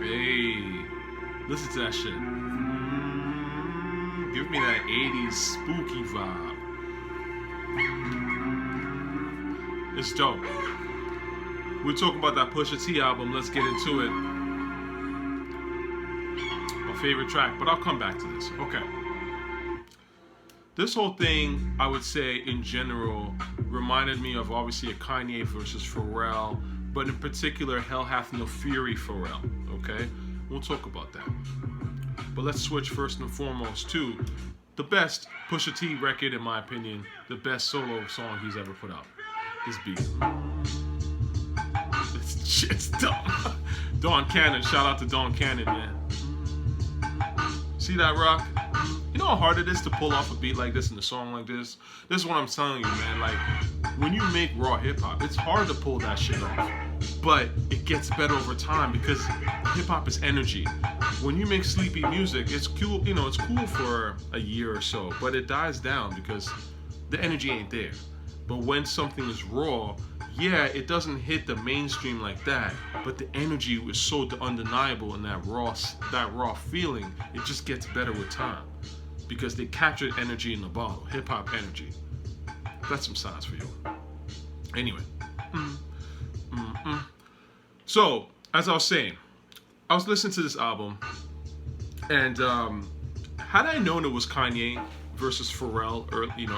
Hey, listen to that shit. Give me that 80s spooky vibe. It's dope. We're talking about that Pusha T album. Let's get into it. My favorite track, but I'll come back to this. Okay. This whole thing, I would say, in general, reminded me of obviously a Kanye versus Pharrell, but in particular, Hell Hath No Fury Pharrell. Okay? We'll talk about that. But let's switch first and foremost to the best Pusha T record, in my opinion, the best solo song he's ever put out. This beat. This shit's dumb. Don Cannon, shout out to Don Cannon, man. See that, Rock? You know how hard it is to pull off a beat like this in a song like this? This is what I'm telling you, man. Like, when you make raw hip-hop, it's hard to pull that shit off. But it gets better over time because hip-hop is energy. When you make sleepy music, it's cool, you know, it's cool for a year or so, but it dies down because the energy ain't there. But when something is raw, yeah, it doesn't hit the mainstream like that, but the energy is so undeniable in that raw feeling, it just gets better with time. Because they captured energy in the bottle, hip-hop energy. That's some science for you. Anyway. So, as I was saying, I was listening to this album, and had I known it was Kanye versus Pharrell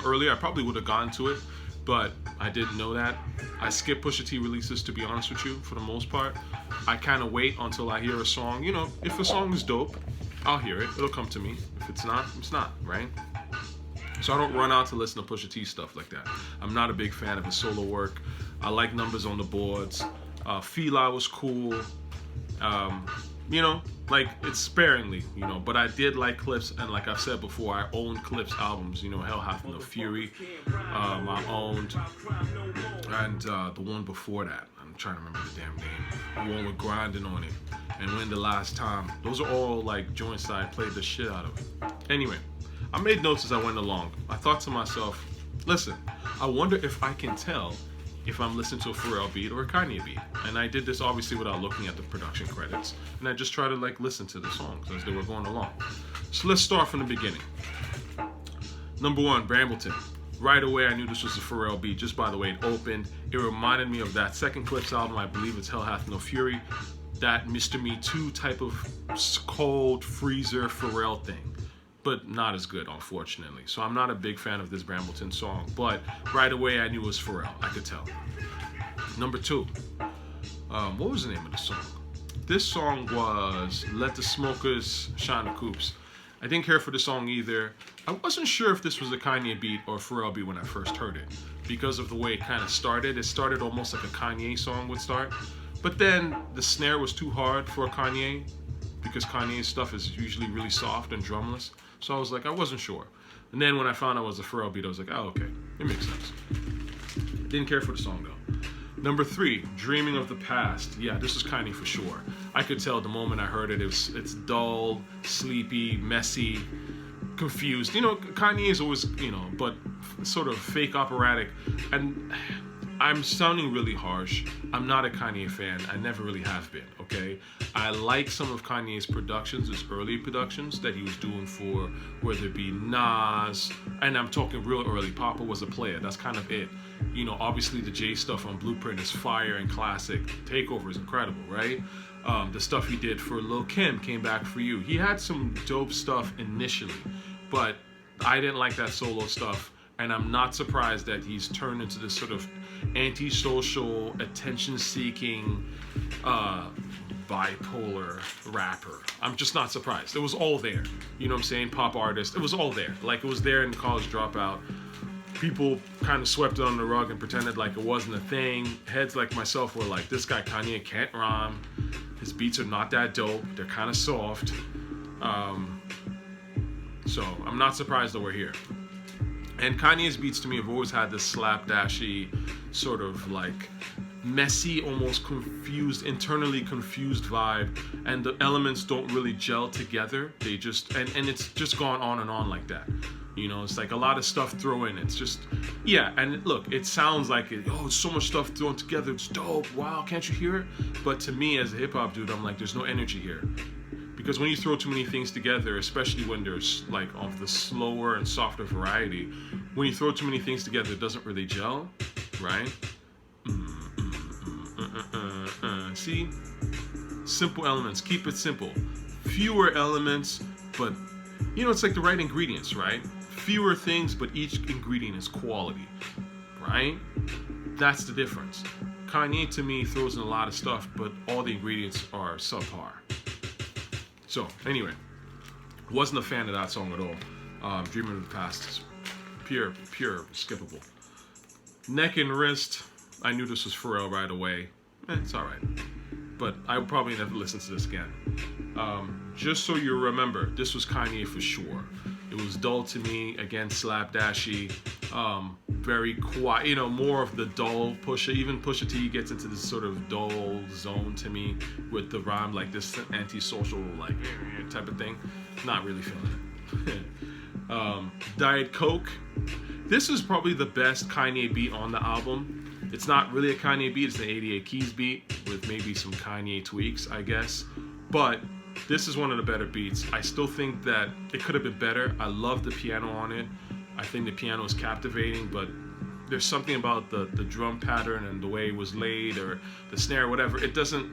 earlier, I probably would have gone to it, but I didn't know that. I skip Pusha T releases, to be honest with you, for the most part. I kind of wait until I hear a song. You know, if a song is dope, I'll hear it. It'll come to me. If it's not, it's not, right? So I don't run out to listen to Pusha T stuff like that. I'm not a big fan of his solo work. I like Numbers on the Boards. Fila was cool. You know, like, it's sparingly, you know, but I did like Clipse, and like I've said before, I owned Clipse albums, you know, Hell Hath No Fury, I owned, and the one before that, I'm trying to remember the damn name, the one with Grinding on it, and When the Last Time. Those are all like joints that I played the shit out of. Anyway, I made notes as I went along. I thought to myself, listen, I wonder if I can tell if I'm listening to a Pharrell beat or a Kanye beat. And I did this obviously without looking at the production credits. And I just tried to like listen to the songs as they were going along. So let's start from the beginning. Number one, Brambleton. Right away I knew this was a Pharrell beat just by the way it opened. It reminded me of that second Clipse album, I believe it's Hell Hath No Fury. That Mr. Me Too type of cold freezer Pharrell thing. But not as good, unfortunately. So I'm not a big fan of this Brambleton song, but right away I knew it was Pharrell. I could tell. Number two, what was the name of the song? This song was Let the Smokers Shine the Coupes. I didn't care for the song either. I wasn't sure if this was a Kanye beat or a Pharrell beat when I first heard it, because of the way it kind of started. It started almost like a Kanye song would start, but then the snare was too hard for Kanye, because Kanye's stuff is usually really soft and drumless. So I was like, I wasn't sure. And then when I found out it was a Pharrell beat, I was like, oh, okay, it makes sense. Didn't care for the song though. Number three, Dreamin of the Past. Yeah, this is Kanye for sure. I could tell the moment I heard it, it's dull, sleepy, messy, confused. You know, Kanye is always, you know, but sort of fake operatic. And I'm sounding really harsh. I'm not a Kanye fan. I never really have been, okay? I like some of Kanye's productions, his early productions that he was doing for, whether it be Nas, and I'm talking real early. Papa Was a Player, that's kind of it. You know, obviously the J stuff on Blueprint is fire and classic. Takeover is incredible, right? The stuff he did for Lil' Kim, Came Back For You. He had some dope stuff initially, but I didn't like that solo stuff. And I'm not surprised that he's turned into this sort of antisocial, attention-seeking, bipolar rapper. I'm just not surprised. It was all there. You know what I'm saying? Pop artist. It was all there. Like, it was there in College Dropout. People kind of swept it under the rug and pretended like it wasn't a thing. Heads like myself were like, this guy Kanye can't rhyme. His beats are not that dope. They're kind of soft. So I'm not surprised that we're here. And Kanye's beats to me have always had this slapdashy, sort of like messy, almost confused, internally confused vibe, and the elements don't really gel together. They just, and it's just gone on and on like that. You know, it's like a lot of stuff thrown in. It's just, yeah. And look, it sounds like it. Oh, it's so much stuff thrown together. It's dope. Wow, can't you hear it? But to me, as a hip hop dude, I'm like, there's no energy here. Because when you throw too many things together, especially when there's like of the slower and softer variety, when you throw too many things together, it doesn't really gel, right? See? Simple elements. Keep it simple. Fewer elements, but you know, it's like the right ingredients, right? Fewer things, but each ingredient is quality, right? That's the difference. Kanye, to me, throws in a lot of stuff, but all the ingredients are subpar. So, anyway, wasn't a fan of that song at all. Dreamin of the Past is pure skippable. Neck and Wrist, I knew this was Pharrell right away. It's alright. But I would probably never listen to this again. Just so you remember, this was Kanye for sure. It was dull to me, again, slapdashy, very quiet, you know, more of the dull Pusha. Even Pusha T gets into this sort of dull zone to me with the rhyme, like this antisocial, like, type of thing. Not really feeling it. Diet Coke. This is probably the best Kanye beat on the album. It's not really a Kanye beat, it's an 88 Keys beat with maybe some Kanye tweaks, I guess. But this is one of the better beats. I still think that it could have been better. I love the piano on it. I think the piano is captivating, but there's something about the drum pattern and the way it was laid, or the snare, or whatever. It doesn't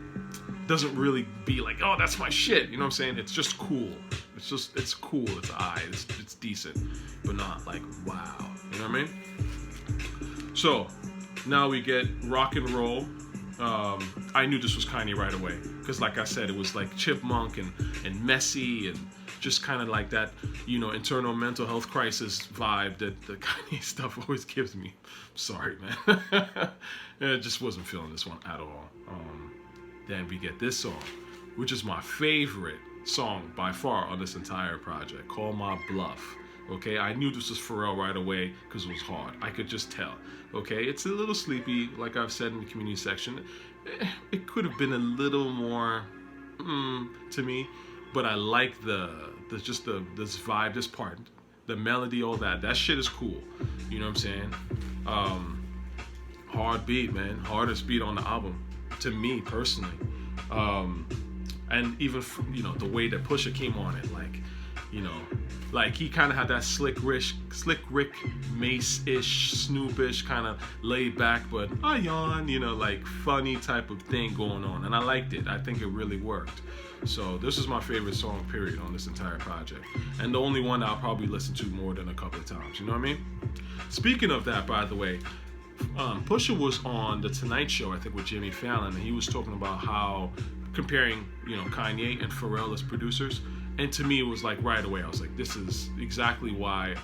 really be like, oh, that's my shit. You know what I'm saying? It's just cool. It's cool. It's decent, but not like wow. You know what I mean? So now we get Rock and Roll. I knew this was Kanye right away because, like I said, it was like chipmunk and messy and just kind of like that, you know, internal mental health crisis vibe that the Kanye stuff always gives me. Sorry, man. I just wasn't feeling this one at all. Then we get this song, which is my favorite song by far on this entire project, Call My Bluff. Okay, I knew this was Pharrell right away because it was hard. I could just tell. Okay, it's a little sleepy, like I've said in the community section. It could have been a little more to me, but I like this vibe, this part, the melody, all that. That shit is cool. You know what I'm saying? Hard beat, man. Hardest beat on the album to me personally. And even you know the way that Pusha came on it, like, you know, like he kind of had that slick Rick Mace-ish, Snoop-ish kind of laid back, but I yawn, you know, like funny type of thing going on, and I liked it. I think it really worked. So this is my favorite song, period, on this entire project, and the only one I'll probably listen to more than a couple of times. You know what I mean? Speaking of that, by the way, Pusha was on the Tonight Show, I think, with Jimmy Fallon, and he was talking about how comparing, you know, Kanye and Pharrell as producers. And to me, it was like right away, I was like, this is exactly why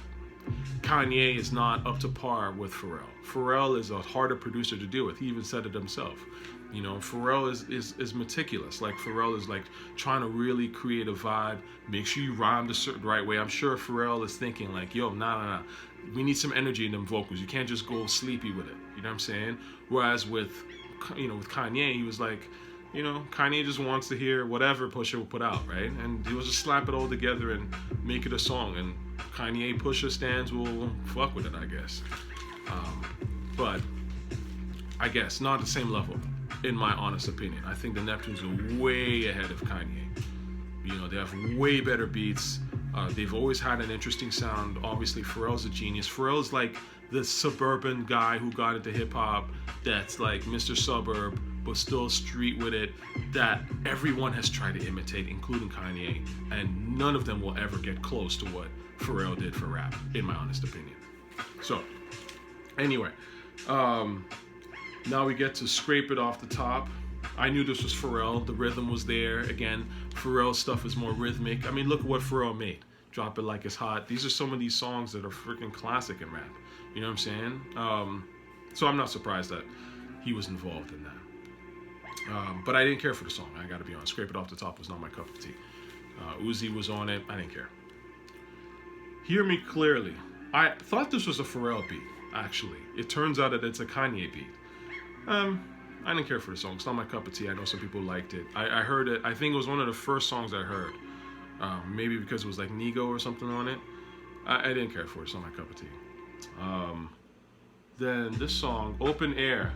Kanye is not up to par with Pharrell. Pharrell is a harder producer to deal with. He even said it himself. You know, Pharrell is meticulous. Like, Pharrell is like trying to really create a vibe, make sure you rhyme the certain right way. I'm sure Pharrell is thinking like, yo, nah. We need some energy in them vocals. You can't just go sleepy with it. You know what I'm saying? Whereas with Kanye, he was like, you know, Kanye just wants to hear whatever Pusha will put out, right? And he will just slap it all together and make it a song. And Kanye Pusha stands will fuck with it, I guess. But I guess not the same level, in my honest opinion. I think the Neptunes are way ahead of Kanye. You know, they have way better beats. They've always had an interesting sound. Obviously, Pharrell's a genius. Pharrell's like the suburban guy who got into hip hop that's like Mr. Suburb, but still street with it, that everyone has tried to imitate, including Kanye, and none of them will ever get close to what Pharrell did for rap, in my honest opinion. So, anyway, now we get to Scrape It Off the Top. I knew this was Pharrell. The rhythm was there. Again, Pharrell's stuff is more rhythmic. I mean, look at what Pharrell made. Drop It Like It's Hot. These are some of these songs that are freaking classic in rap. You know what I'm saying? So I'm not surprised that he was involved in that. But I didn't care for the song. I gotta be honest. Scrape It Off the Top was not my cup of tea. Uzi was on it. I didn't care. Hear Me Clearly. I thought this was a Pharrell beat, actually. It turns out that it's a Kanye beat. I didn't care for the song. It's not my cup of tea. I know some people liked it. I heard it. I think it was one of the first songs I heard. Maybe because it was like Nigo or something on it. I didn't care for it. It's not my cup of tea. Um, then this song, Open Air.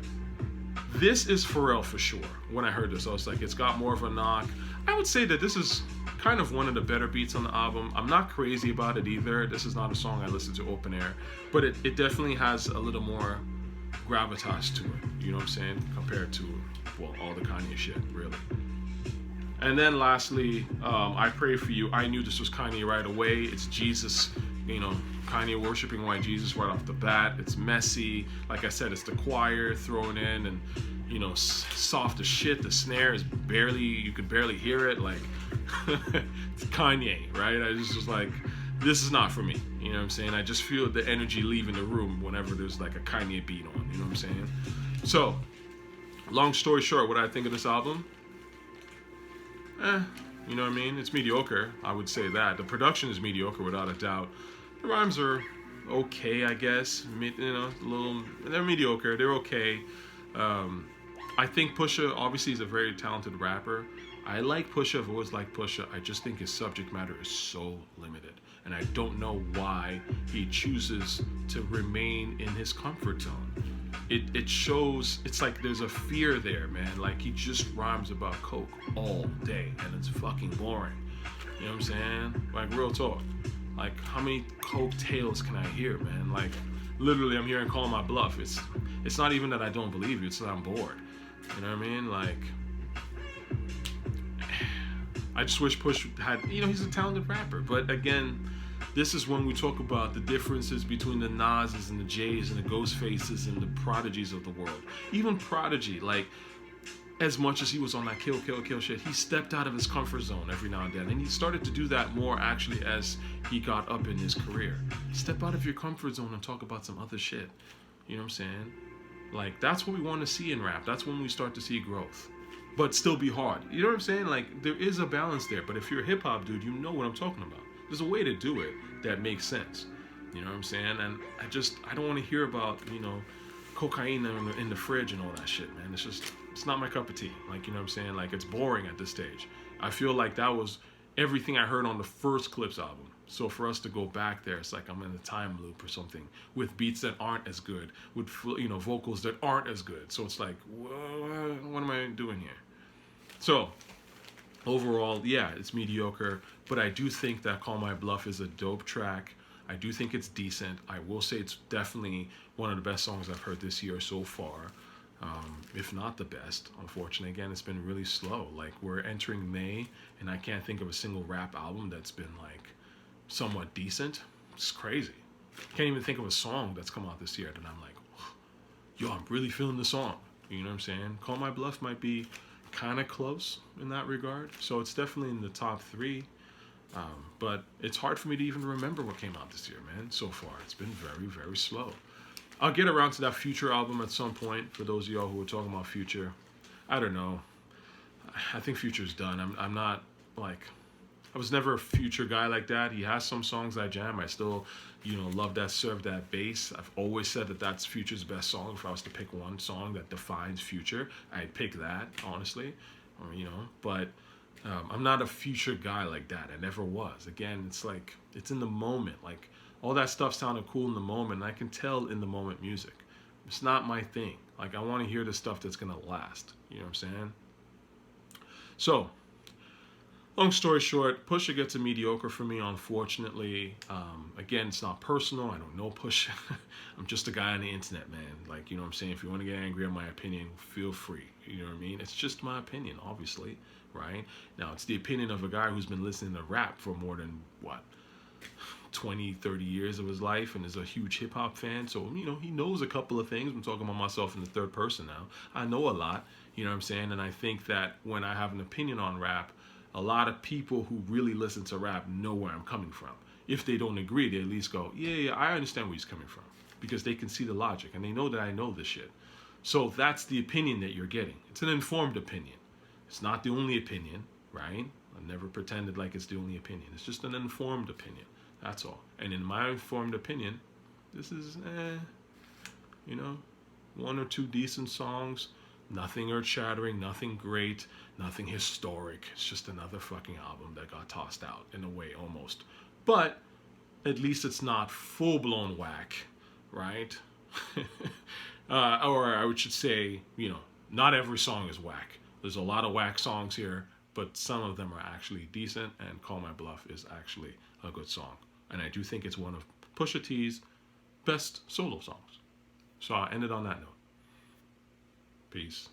This is Pharrell for sure. When I heard this, I was like, it's got more of a knock. I would say that this is kind of one of the better beats on the album. I'm not crazy about it either. This is not a song I listen to Open Air, but it definitely has a little more gravitas to it. You know what I'm saying? Compared to, well, all the Kanye shit, really. And then lastly, I Pray For You. I knew this was Kanye right away. It's Jesus, you know, Kanye worshiping white Jesus right off the bat. It's messy. Like I said, it's the choir thrown in and, you know, soft as shit. The snare is barely, you could barely hear it. Like, it's Kanye, right? I just was like, this is not for me. You know what I'm saying? I just feel the energy leaving the room whenever there's like a Kanye beat on. You know what I'm saying? So, long story short, what I think of this album? You know what I mean? It's mediocre. I would say that. The production is mediocre without a doubt. The rhymes are okay, I guess. You know, they're mediocre. They're okay. I think Pusha obviously is a very talented rapper. I like Pusha. I've always liked Pusha. I just think his subject matter is so limited. And I don't know why he chooses to remain in his comfort zone. It shows, it's like there's a fear there, man. Like he just rhymes about coke all day and it's fucking boring. You know what I'm saying? Like real talk. Like how many coke tales can I hear, man? Like literally I'm hearing Call My Bluff. It's not even that I don't believe you, it's that I'm bored. You know what I mean? Like I just wish Push had, you know, he's a talented rapper. But again, this is when we talk about the differences between the Nas's and the J's and the Ghostfaces and the Prodigies of the world. Even Prodigy, like, as much as he was on that kill shit, he stepped out of his comfort zone every now and then. And he started to do that more, actually, as he got up in his career. Step out of your comfort zone and talk about some other shit. You know what I'm saying? Like, that's what we want to see in rap. That's when we start to see growth. But still be hard. You know what I'm saying? Like, there is a balance there. But if you're a hip-hop dude, you know what I'm talking about. There's a way to do it that makes sense. You know what I'm saying? And I don't want to hear about, you know, cocaine in the fridge and all that shit, man. It's not my cup of tea. Like, you know what I'm saying? Like, it's boring at this stage. I feel like that was everything I heard on the first Clipse album. So for us to go back there, it's like I'm in a time loop or something with beats that aren't as good, with, you know, vocals that aren't as good. So it's like, what am I doing here? So overall, yeah, it's mediocre, but I do think that Call My Bluff is a dope track. I do think it's decent. I will say it's definitely one of the best songs I've heard this year so far, if not the best. Unfortunately, again, it's been really slow. Like, we're entering May, and I can't think of a single rap album that's been, like, somewhat decent. It's crazy. Can't even think of a song that's come out this year that I'm like, yo, I'm really feeling the song. You know what I'm saying? Call My Bluff might be kind of close in that regard. So it's definitely in the top 3. But it's hard for me to even remember what came out this year, man. So far, it's been very, very slow. I'll get around to that Future album at some point. For those of y'all who are talking about Future, I don't know. I think Future's done. I'm not like, I was never a Future guy like that. He has some songs I jam. I still, you know, love that Serve That Bass. I've always said that that's Future's best song. If I was to pick one song that defines Future, I'd pick that, honestly. Or, you know, but I'm not a Future guy like that. I never was. Again, it's like, it's in the moment. Like, all that stuff sounded cool in the moment, and I can tell in the moment music. It's not my thing. Like, I want to hear the stuff that's going to last. You know what I'm saying? So, long story short, Pusha gets a mediocre for me, unfortunately. Again, it's not personal. I don't know Pusha. I'm just a guy on the internet, man. Like, you know what I'm saying? If you want to get angry at my opinion, feel free. You know what I mean? It's just my opinion, obviously, right? Now, it's the opinion of a guy who's been listening to rap for more than, 20, 30 years of his life, and is a huge hip-hop fan. So, you know, he knows a couple of things. I'm talking about myself in the third person now. I know a lot, you know what I'm saying? And I think that when I have an opinion on rap, a lot of people who really listen to rap know where I'm coming from. If they don't agree, they at least go, yeah, I understand where he's coming from. Because they can see the logic, and they know that I know this shit. So that's the opinion that you're getting. It's an informed opinion. It's not the only opinion, right? I've never pretended like it's the only opinion. It's just an informed opinion. That's all. And in my informed opinion, this is, you know, 1 or 2 decent songs. Nothing earth-shattering, nothing great, nothing historic. It's just another fucking album that got tossed out in a way, almost. But at least it's not full-blown whack, right? Or I should say, not every song is whack. There's a lot of whack songs here, but some of them are actually decent, and Call My Bluff is actually a good song. And I do think it's one of Pusha T's best solo songs. So I'll end it on that note. Peace.